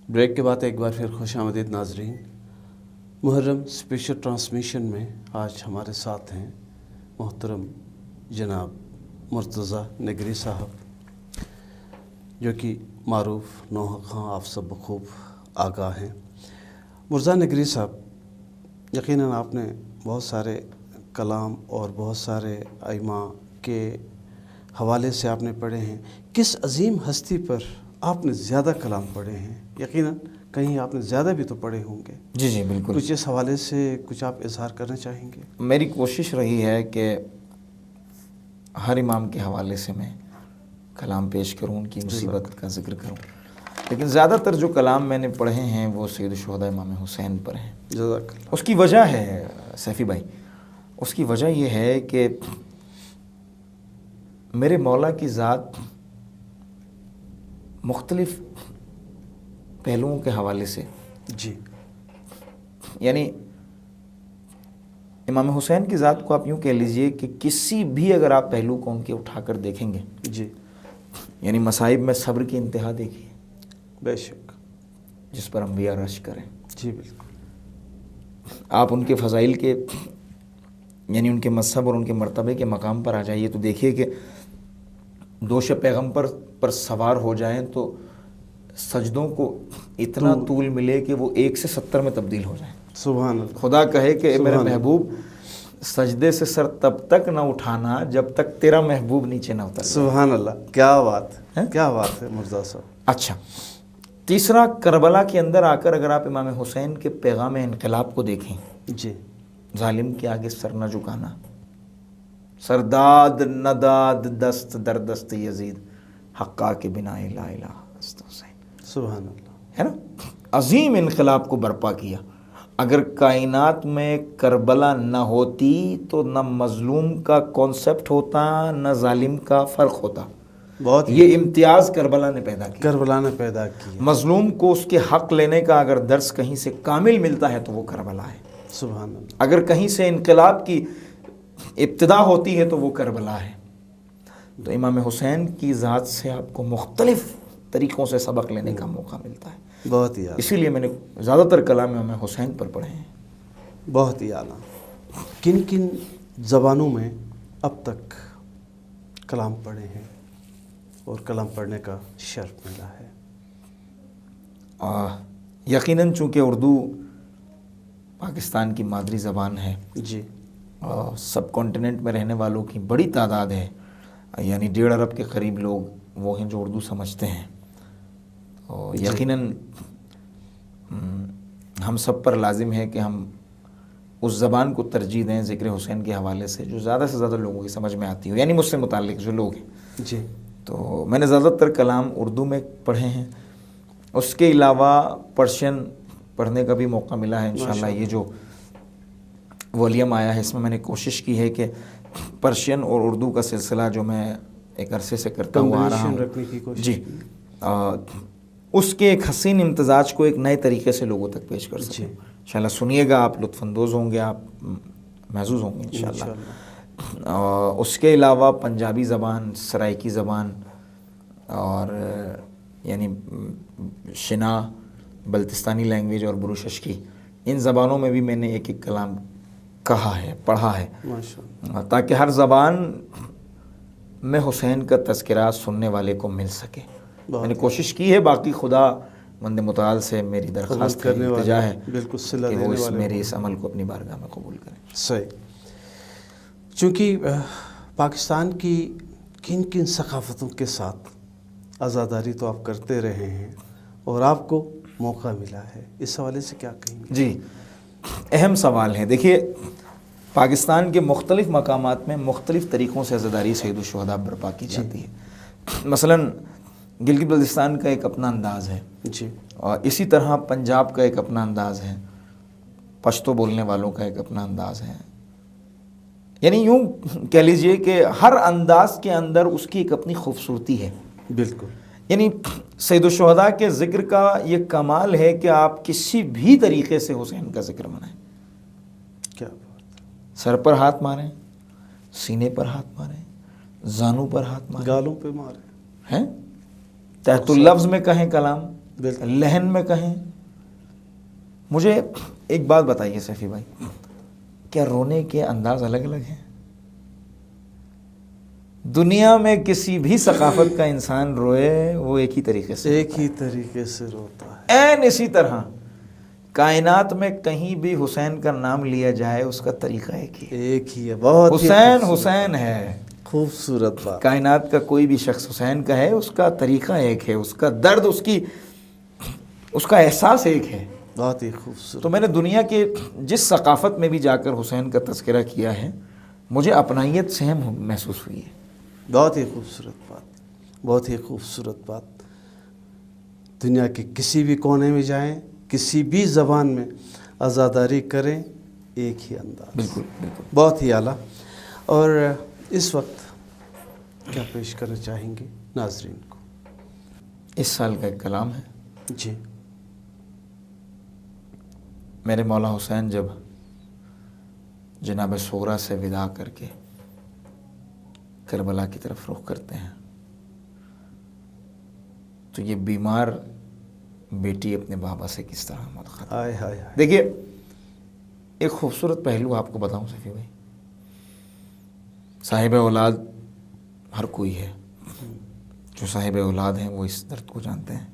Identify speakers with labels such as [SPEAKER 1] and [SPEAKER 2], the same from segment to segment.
[SPEAKER 1] Break کے بعد ایک بار پھر خوش آمدید ناظرین. محرم اسپیشل ٹرانسمیشن میں آج ہمارے ساتھ ہیں محترم جناب مرتضیٰ نگری صاحب، جو کہ معروف نوحہ خاں آپ سب بخوب آگاہ ہیں. مرتضیٰ نگری صاحب، یقیناً آپ نے بہت سارے کلام اور بہت سارے ائمہ کے حوالے سے آپ نے پڑھے ہیں. کس عظیم ہستی پر آپ نے زیادہ کلام پڑھے ہیں؟ یقیناً کہیں آپ نے زیادہ بھی تو پڑھے ہوں گے.
[SPEAKER 2] جی بالکل.
[SPEAKER 1] کچھ اس حوالے سے کچھ آپ اظہار کرنا چاہیں گے؟
[SPEAKER 2] میری کوشش رہی ہے کہ ہر امام کے حوالے سے میں کلام پیش کروں، ان کی مصیبت کا ذکر کروں، لیکن زیادہ تر جو کلام میں نے پڑھے ہیں وہ سید الشہداء امام حسین پر ہیں.
[SPEAKER 1] جزاک اللہ.
[SPEAKER 2] اس کی وجہ ہے سیفی بھائی، اس کی وجہ یہ ہے کہ میرے مولا کی ذات مختلف پہلوؤں کے حوالے سے،
[SPEAKER 1] جی،
[SPEAKER 2] یعنی امام حسین کی ذات کو آپ یوں کہہ لیجئے کہ کسی بھی اگر آپ پہلو کو ان کے اٹھا کر دیکھیں گے،
[SPEAKER 1] جی،
[SPEAKER 2] یعنی مصائب میں صبر کی انتہا دیکھیے،
[SPEAKER 1] بے شک،
[SPEAKER 2] جس پر انبیاء رش کریں.
[SPEAKER 1] جی بالکل.
[SPEAKER 2] آپ ان کے فضائل کے، یعنی ان کے مذہب اور ان کے مرتبے کے مقام پر آ جائیے تو دیکھیے کہ دوش پیغمبر پر سوار ہو جائیں تو سجدوں کو اتنا طول ملے کہ وہ 1 سے 70 میں تبدیل ہو جائیں.
[SPEAKER 1] سبحان اللہ.
[SPEAKER 2] خدا کہے کہ اے میرے محبوب، سجدے سے سر تب تک نہ اٹھانا جب تک تیرا محبوب نیچے نہ اتر.
[SPEAKER 1] سبحان اللہ. کیا بات ہے، کیا بات ہے مرتضیٰ صاحب.
[SPEAKER 2] اچھا، تیسرا، کربلا کے اندر آ کر اگر آپ امام حسین کے پیغام انقلاب کو دیکھیں،
[SPEAKER 1] جی،
[SPEAKER 2] ظالم کے آگے سر نہ جھکانا، سرداد نداد دست در دست یزید، حقا کے بنا لا الہ است حسین.
[SPEAKER 1] سبحان اللہ.
[SPEAKER 2] ہے نا، عظیم انقلاب کو برپا کیا. اگر کائنات میں کربلا نہ ہوتی تو نہ مظلوم کا کانسیپٹ ہوتا نہ ظالم کا فرق ہوتا.
[SPEAKER 1] بہت
[SPEAKER 2] یہ امتیاز کربلا نے پیدا کیا.
[SPEAKER 1] کربلا نے پیدا کی.
[SPEAKER 2] مظلوم کو اس کے حق لینے کا اگر درس کہیں سے کامل ملتا ہے تو وہ کربلا ہے.
[SPEAKER 1] سبحان اللہ.
[SPEAKER 2] اگر کہیں سے انقلاب کی ابتدا ہوتی ہے تو وہ کربلا ہے. تو امام حسین کی ذات سے آپ کو مختلف طریقوں سے سبق لینے کا موقع ملتا ہے.
[SPEAKER 1] بہت ہی اعلیٰ.
[SPEAKER 2] اسی لیے میں نے زیادہ تر کلام امام حسین پر پڑھے ہیں.
[SPEAKER 1] بہت ہی اعلیٰ. کن کن زبانوں میں اب تک کلام پڑھے ہیں اور کلام پڑھنے کا شرف ملا ہے؟
[SPEAKER 2] یقیناً چونکہ اردو پاکستان کی مادری زبان ہے،
[SPEAKER 1] جی،
[SPEAKER 2] سب کانٹیننٹ میں رہنے والوں کی بڑی تعداد ہے، یعنی 1.5 ارب کے قریب لوگ وہ ہیں جو اردو سمجھتے ہیں. اور یقیناً ہم سب پر لازم ہے کہ ہم اس زبان کو ترجیح دیں ذکر حسین کے حوالے سے جو زیادہ سے زیادہ لوگوں کی سمجھ میں آتی ہو، یعنی مجھ سے متعلق جو لوگ ہیں.
[SPEAKER 1] جی.
[SPEAKER 2] تو میں نے زیادہ تر کلام اردو میں پڑھے ہیں. اس کے علاوہ پرشین پڑھنے کا بھی موقع ملا ہے انشاءاللہ. یہ جو والیم آیا ہے اس میں نے کوشش کی ہے کہ پرشین اور اردو کا سلسلہ جو میں ایک عرصے سے کرتا ہوا آ رہا ہوں، جی، اس کے ایک حسین امتزاج کو ایک نئے طریقے سے لوگوں تک پیش کر سکیں. انشاءاللہ سنیے گا، آپ لطف اندوز ہوں گے، آپ محظوظ ہوں گے انشاءاللہ. اس کے علاوہ پنجابی زبان، سرائکی زبان اور یعنی شنا، بلتستانی لینگویج اور بروششکی، ان زبانوں میں بھی میں نے ایک ایک کلام کہا ہے، پڑھا ہے، تاکہ ہر زبان میں حسین کا تذکرہ سننے والے کو مل سکے. میں نے کوشش کی ہے. باقی خدا مند متعال سے میری درخواست ہے، التجا ہے کہ وہ میرے اس عمل کو اپنی بارگاہ میں قبول کریں.
[SPEAKER 1] صحیح. چونکہ پاکستان کی کن کن ثقافتوں کے ساتھ عزاداری تو آپ کرتے رہے ہیں اور آپ کو موقع ملا ہے، اس حوالے سے کیا کہیں گے؟
[SPEAKER 2] جی، اہم سوال ہے. دیکھیے، پاکستان کے مختلف مقامات میں مختلف طریقوں سے عزاداری سید الشہداء برپا کی جاتی ہے. مثلاً گلگت بلتستان کا ایک اپنا انداز ہے،
[SPEAKER 1] جی،
[SPEAKER 2] اور اسی طرح پنجاب کا ایک اپنا انداز ہے، پشتو بولنے والوں کا ایک اپنا انداز ہے. یعنی یوں کہہ لیجئے کہ ہر انداز کے اندر اس کی ایک اپنی خوبصورتی ہے.
[SPEAKER 1] بالکل.
[SPEAKER 2] یعنی سید الشہداء کے ذکر کا یہ کمال ہے کہ آپ کسی بھی طریقے سے حسین کا ذکر منائیں.
[SPEAKER 1] کیا
[SPEAKER 2] سر پر ہاتھ ماریں، سینے پر ہاتھ ماریں، زانوں پر ہاتھ ماریں،
[SPEAKER 1] گالوں پہ ماریں،
[SPEAKER 2] ہیں تحت اللفظ میں کہیں کلام، لہن میں کہیں. مجھے ایک بات بتائیے سیفی بھائی، کیا رونے کے انداز الگ الگ ہیں؟ دنیا میں کسی بھی ثقافت کا انسان روئے وہ ایک ہی طریقے سے،
[SPEAKER 1] ایک ہی طریقے سے روتا ہے.
[SPEAKER 2] عین اسی طرح کائنات میں کہیں بھی حسین کا نام لیا جائے اس کا طریقہ ایک ہی ہے.
[SPEAKER 1] ایک ہی ہے. بہت
[SPEAKER 2] حسین حسین ہے.
[SPEAKER 1] خوبصورت بات.
[SPEAKER 2] کائنات کا کوئی بھی شخص حسین کا ہے، اس کا طریقہ ایک ہے، اس کا درد، اس کا احساس ایک ہے.
[SPEAKER 1] بہت ہی خوبصورت.
[SPEAKER 2] تو میں نے دنیا کے جس ثقافت میں بھی جا کر حسین کا تذکرہ کیا ہے مجھے اپنائیت سہم محسوس ہوئی ہے.
[SPEAKER 1] بہت ہی خوبصورت بات. بہت ہی خوبصورت بات. دنیا کے کسی بھی کونے میں جائیں، کسی بھی زبان میں عزاداری کریں، ایک ہی انداز.
[SPEAKER 2] بالکل بالکل.
[SPEAKER 1] بہت ہی اعلیٰ. اور اس وقت کیا پیش کرنا چاہیں گے ناظرین کو؟
[SPEAKER 2] اس سال کا ایک کلام ہے.
[SPEAKER 1] جی.
[SPEAKER 2] میرے مولا حسین جب جناب صغرا سے وداع کر کے کربلا کی طرف رخ کرتے ہیں تو یہ بیمار بیٹی اپنے بابا سے کس طرح ملاقات.
[SPEAKER 1] ہائے ہائے.
[SPEAKER 2] دیکھیے ایک خوبصورت پہلو آپ کو بتاؤں سیفی بھائی، صاحب اولاد ہر کوئی ہے، جو صاحب اولاد ہیں وہ اس درد کو جانتے ہیں.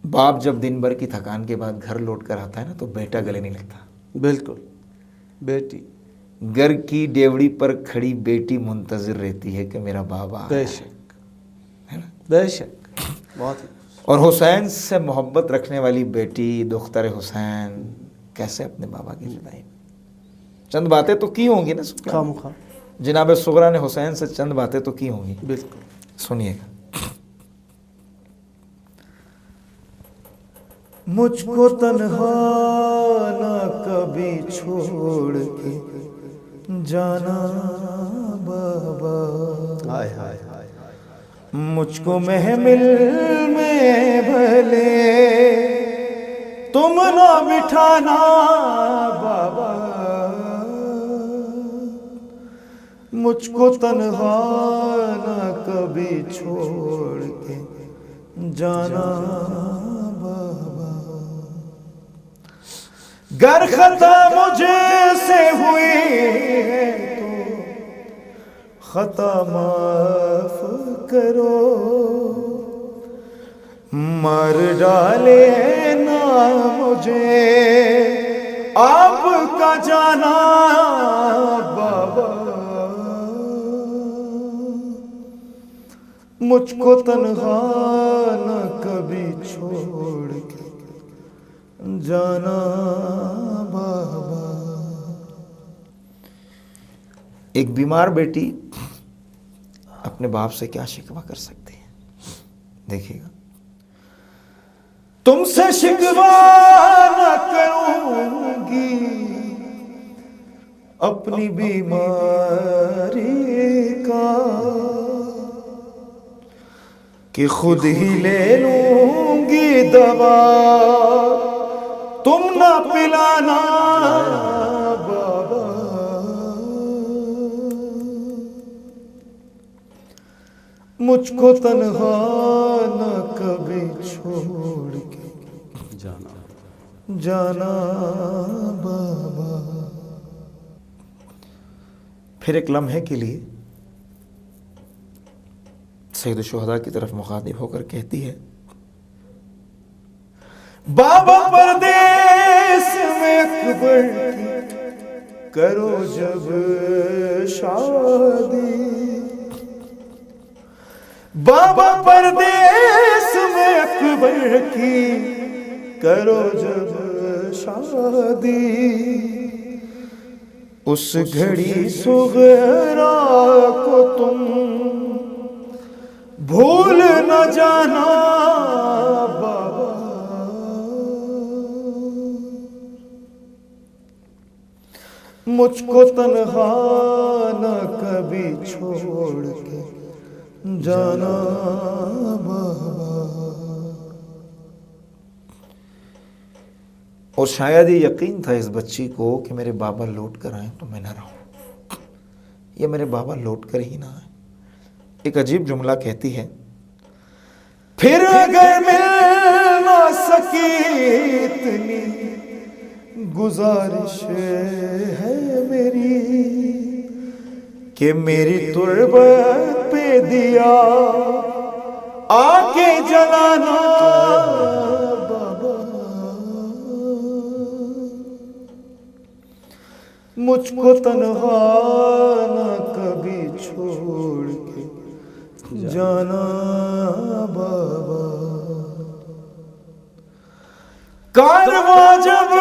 [SPEAKER 2] باپ جب دن بھر کی تھکان کے بعد گھر لوٹ کر آتا ہے نا تو بیٹا گلے نہیں لگتا.
[SPEAKER 1] بالکل. بیٹی
[SPEAKER 2] گھر کی ڈیوڑی پر کھڑی بیٹی منتظر رہتی ہے کہ میرا بابا
[SPEAKER 1] بے شک، بے شک. بہت ہی.
[SPEAKER 2] اور حسین سے محبت رکھنے والی بیٹی دختر حسین کیسے اپنے بابا کی جدائی میں. چند باتیں تو کی ہوں گی نا
[SPEAKER 1] خامخواہ.
[SPEAKER 2] جناب صغرا نے حسین سے چند باتیں تو کی ہوں گی.
[SPEAKER 1] بالکل.
[SPEAKER 2] سنیے گا. مجھ کو تنہا نہ کبھی چھوڑ کے جانا بابا،
[SPEAKER 1] ہائے ہائے.
[SPEAKER 2] مجھ کو محمل میں بھلے تم نہ بٹھانا بابا، مجھ کو تنہا نہ کبھی چھوڑ کے جانا بابا. گر خطا مجھے سے ہوئی ہے تو خطا معاف کرو، مر ڈالے نا مجھے آپ کا جانا بابا، مجھ کو تنہا نہ کبھی چھوڑ کے جانا بابا. ایک بیمار بیٹی اپنے باپ سے کیا شکوہ کر سکتی ہے؟ دیکھیے گا. تم سے شکوہ نہ کروں گی اپنی بیماری کا، کہ خود ہی لے لوں گی دوا تم نہ پلانا بابا، مجھ کو تنہا نہ کبھی چھوڑ کے جانا بابا. پھر ایک لمحے کے لیے سید الشہداء کی طرف مخاطب ہو کر کہتی ہے، بابا پردیس میں اکبر کی کرو جب شادی، بابا پردیس میں اکبر کی کرو جب شادی، اس گھڑی صغرا کو تم بھول نہ جانا بابا، مجھ کو تنہا نہ کبھی چھوڑ کے جانا بابا. اور شاید یہ یقین تھا اس بچی کو کہ میرے بابا لوٹ کر آئیں تو میں نہ رہوں، یا میرے بابا لوٹ کر ہی نہ آئیں. ایک عجیب جملہ کہتی ہے، پھر اگر مل نہ سکی اتنی گزارش ہے میری کہ میری تربت پہ دیا آ کے جلانا بابا، مجھ کو تنہا نہ کبھی چھوڑ کے جانا بابا، کارواں جب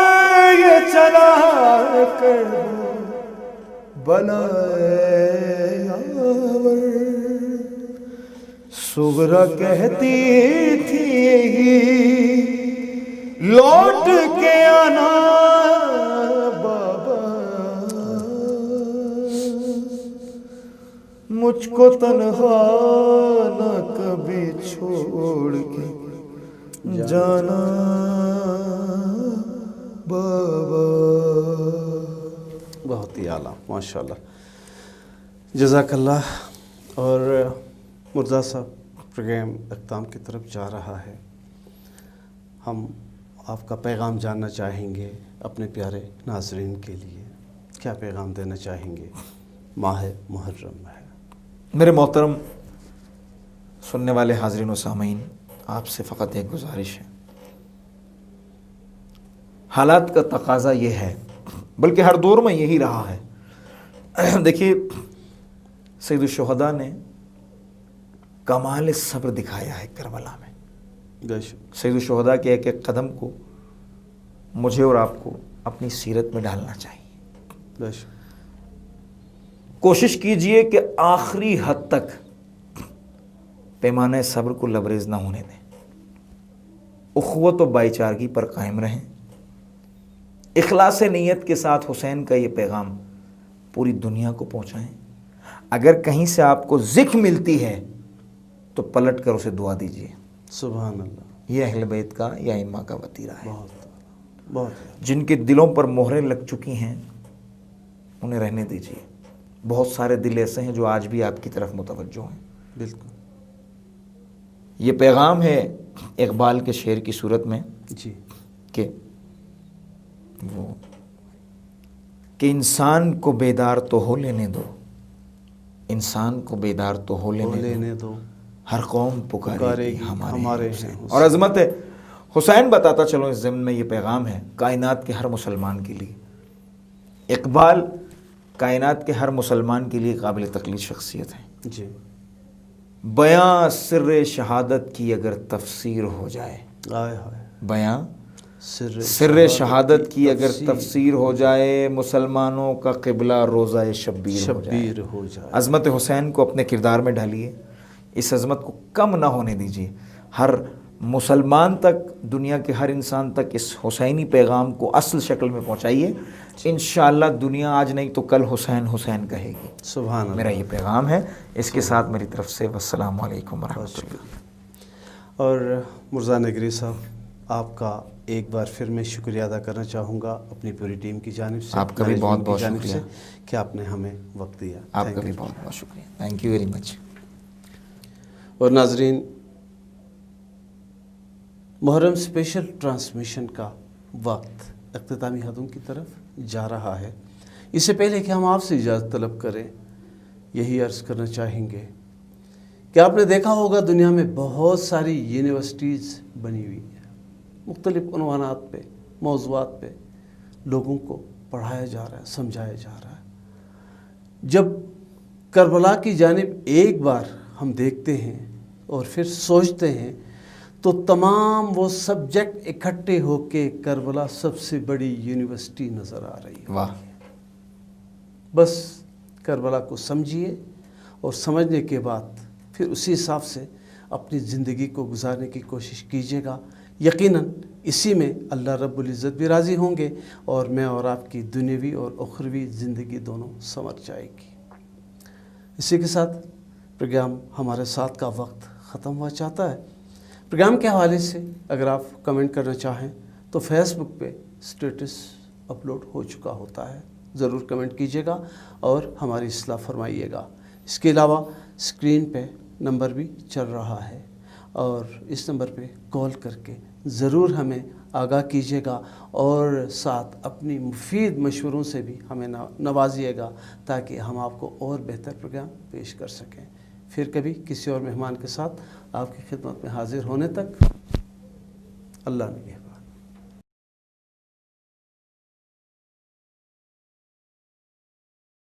[SPEAKER 2] یہ چلا کر بلائے یاور، صغرا کہتی تھی لوٹ کے آنا بابا، مجھ کو تنہا نہ کبھی چھوڑ کے جانا بابا۔
[SPEAKER 1] بہت ہی اعلیٰ، ماشاء اللہ، جزاک اللہ۔ اور مرزا صاحب پروگرام اختتام کی طرف جا رہا ہے، ہم آپ کا پیغام جاننا چاہیں گے اپنے پیارے ناظرین کے لیے، کیا پیغام دینا چاہیں گے؟ ماہ محرم ہے۔
[SPEAKER 2] میرے محترم سننے والے حاضرین و سامعین، آپ سے فقط ایک گزارش ہے، حالات کا تقاضا یہ ہے، بلکہ ہر دور میں یہی رہا ہے۔ دیکھیے سید الشہداء نے کمال صبر دکھایا ہے کربلا میں۔ سید الشہداء کے ایک ایک قدم کو مجھے اور آپ کو اپنی سیرت میں ڈالنا چاہیے۔ کوشش کیجئے کہ آخری حد تک پیمانہ صبر کو لبریز نہ ہونے دیں، اخوت و بھائی چارگی پر قائم رہیں، اخلاص نیت کے ساتھ حسین کا یہ پیغام پوری دنیا کو پہنچائیں۔ اگر کہیں سے آپ کو ذکر ملتی ہے تو پلٹ کر اسے دعا دیجیے۔
[SPEAKER 1] سبحان اللہ،
[SPEAKER 2] یہ اہل بیت کا یا ائمہ کا وتیرہ ہے۔
[SPEAKER 1] بہت
[SPEAKER 2] جن کے دلوں پر مہریں لگ چکی ہیں انہیں رہنے دیجیے۔ بہت سارے دل ایسے ہیں جو آج بھی آپ کی طرف متوجہ ہیں۔
[SPEAKER 1] بالکل،
[SPEAKER 2] یہ پیغام ہے اقبال کے شعر کی صورت میں
[SPEAKER 1] جی،
[SPEAKER 2] کہ انسان کو بیدار تو ہو لینے دو، انسان کو بیدار تو ہو لینے دو، ہر قوم پکارے گی ہمارے حسین۔ اور عظمت حسین بتاتا چلو اس ضمن میں یہ پیغام ہے کائنات کے ہر مسلمان کے لیے۔ اقبال کائنات کے ہر مسلمان کے لیے قابل تقلید شخصیت ہے۔
[SPEAKER 1] جی،
[SPEAKER 2] بیاں سر شہادت کی اگر تفسیر ہو جائے، بیاں سر شہادت کی اگر تفسیر ہو جائے، مسلمانوں کا قبلہ روزہ شبیر ہو جائے۔ عظمت حسین کو اپنے کردار میں ڈالیے، اس عظمت کو کم نہ ہونے دیجیے۔ ہر مسلمان تک، دنیا کے ہر انسان تک اس حسینی پیغام کو اصل شکل میں پہنچائیے۔ انشاءاللہ دنیا آج نہیں تو کل حسین حسین کہے گی۔
[SPEAKER 1] سبحان اللہ،
[SPEAKER 2] میرا یہ پیغام ہے، اس کے ساتھ میری طرف سے والسلام علیکم ورحمۃ اللہ۔
[SPEAKER 1] اور مرزا نگری صاحب، آپ کا ایک بار پھر میں شکریہ ادا کرنا چاہوں گا اپنی پوری ٹیم کی جانب سے،
[SPEAKER 2] آپ کا بھی بہت بہت شکریہ
[SPEAKER 1] کہ آپ نے ہمیں وقت دیا۔
[SPEAKER 2] آپ کا بھی بہت بہت شکریہ، تھینک یو ویری مچ۔
[SPEAKER 1] اور ناظرین، محرم اسپیشل ٹرانسمیشن کا وقت اختتامی حدوں کی طرف جا رہا ہے۔ اس سے پہلے کہ ہم آپ سے اجازت طلب کریں، یہی عرض کرنا چاہیں گے کہ آپ نے دیکھا ہوگا دنیا میں بہت ساری یونیورسٹیز بنی ہوئی ہیں، مختلف عنوانات پہ، موضوعات پہ لوگوں کو پڑھایا جا رہا ہے، سمجھایا جا رہا ہے۔ جب کربلا کی جانب ایک بار ہم دیکھتے ہیں اور پھر سوچتے ہیں تو تمام وہ سبجیکٹ اکٹھے ہو کے کربلا سب سے بڑی یونیورسٹی نظر آ رہی ہے۔
[SPEAKER 2] واہ،
[SPEAKER 1] بس کربلا کو سمجھیے اور سمجھنے کے بعد پھر اسی حساب سے اپنی زندگی کو گزارنے کی کوشش کیجیے گا۔ یقیناً اسی میں اللہ رب العزت بھی راضی ہوں گے اور میں اور آپ کی دنیوی اور اخروی زندگی دونوں سنور جائے گی۔ اسی کے ساتھ پروگرام ہمارے ساتھ کا وقت ختم ہوا چاہتا ہے۔ پروگرام کے حوالے سے اگر آپ کمنٹ کرنا چاہیں تو فیس بک پہ اسٹیٹس اپلوڈ ہو چکا ہوتا ہے، ضرور کمنٹ کیجیے گا اور ہماری اصلاح فرمائیے گا۔ اس کے علاوہ اسکرین پہ نمبر بھی چل رہا ہے اور اس نمبر پہ کال کر کے ضرور ہمیں آگاہ کیجیے گا اور ساتھ اپنی مفید مشوروں سے بھی ہمیں نوازیے گا تاکہ ہم آپ کو اور بہتر پروگرام پیش کر سکیں۔ پھر کبھی کسی اور مہمان کے ساتھ آپ کی خدمت میں حاضر ہونے تک اللہ نگہبان۔